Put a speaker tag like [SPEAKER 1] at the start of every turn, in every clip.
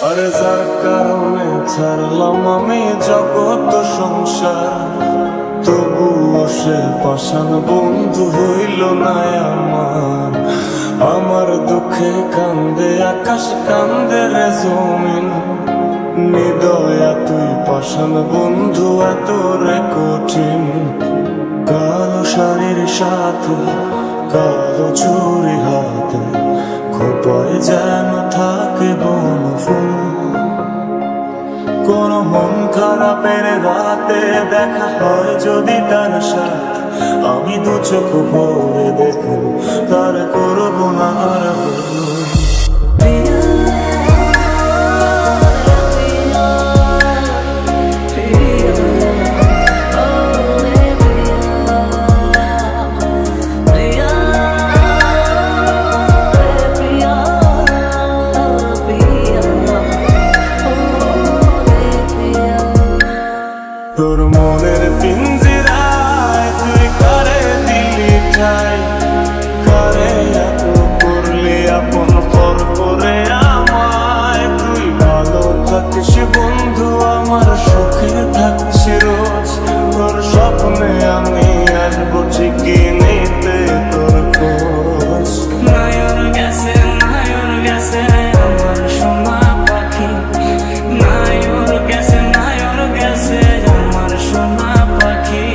[SPEAKER 1] আরে যার কারণে ছাড়লাম আমি জগৎ সংসার, তবুও সে পাষাণ বন্ধু হইল না আমার। আমার দুঃখে কান্দে আকাশ, কান্দে রে জমিন, নিদয়া তুই পাষাণ বন্ধু এত রে কঠিন। কালো শাড়ির সাথে কালো চুরি হাতে, খোপায় যেন থাকে বনফুল। কোন মন খারাপের রাতে দেখা হয় যদি তার সাথে, আমি দু চোখ ভরে দেখব তার করবো না আর ভুল। তোর মনের পিঞ্জিরায় তুই কারে দিলি ঠাই, কারে এত করলি আপন পর করে আমায়। তুই ভালো থাকিস বন্ধু, আমার সুখে থাকিস রোজ, তোর স্বপ্নে আমি আসবো ঠিকই নিতে তোর খোঁজ।
[SPEAKER 2] নায়র গেছে আমার সোনা পাখি, নায়র গেছে আমার সোনা পাখি।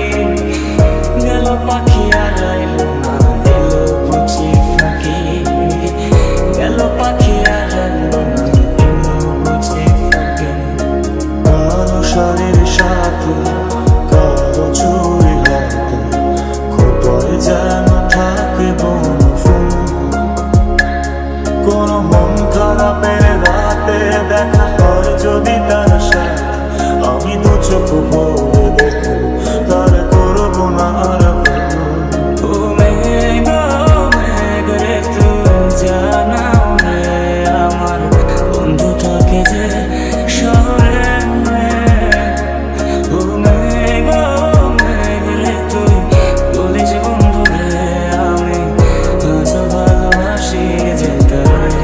[SPEAKER 2] গেল পাখি আর আইল না, দিল বুঝি ফাঁকি। গেল পাখি আর আইল না, দিল বুঝি ফাঁকি।
[SPEAKER 1] কালো শাড়ির সাথে কালো চুরি হাতে, খোপায় যেন থাকে বনফুল। কোন মন খারাপের রাতে দেখা হয় যদি তার সাথে, আমি দু চোখ ভরে দেখব তার করবো না আর ভুল।
[SPEAKER 2] ও মেঘ রে তুই জানাও রে, আমার বন্ধু থাকে যে শহরে। ও মেঘ রে তুই বলিস বন্ধু রে, আমি আজ ভালোবাসি যে তারে।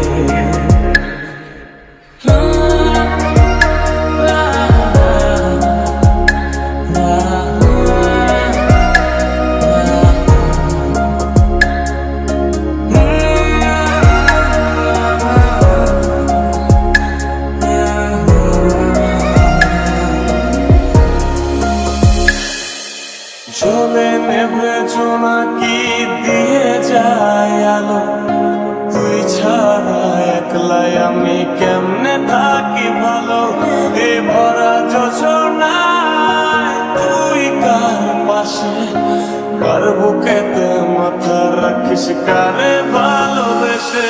[SPEAKER 1] চলে নেবে জোনাকি দিয়ে যায় আলো, তুই ছাড়া একলাই আমি কেমনে থাকি ভালো। এ ভরা যোজনায় তুই কার পাশে, কার বুকেতে মাথা রাখিস, কারে ভালোবেসে।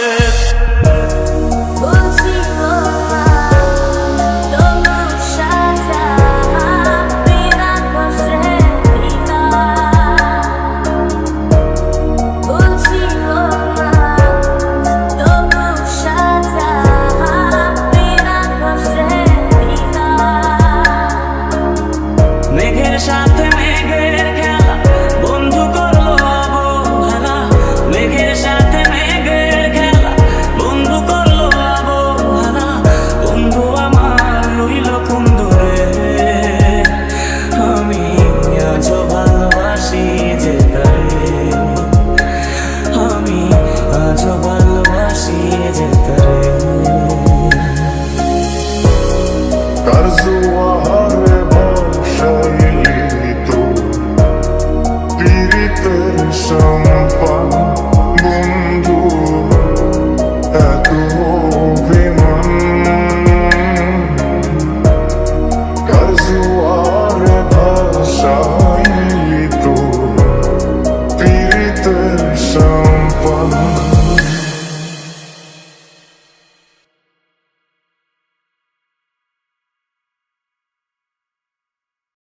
[SPEAKER 2] মেঘের সাথে মেঘের খেলা, বন্ধু করলো অবহেলা। মেঘের সাথে মেঘের খেলা, বন্ধু করলো অবহেলা। বন্ধু আমার রইল কোন দূরে, আমি আজও ভালোবাসি যে তারে। আমি আজও ভালোবাসি যে তারে।
[SPEAKER 1] কার জোয়ারে ভাসাইলি তোর পীড়িতের সম্পান, বন্ধু এত অভিমান। কার জোয়ারে ভাসা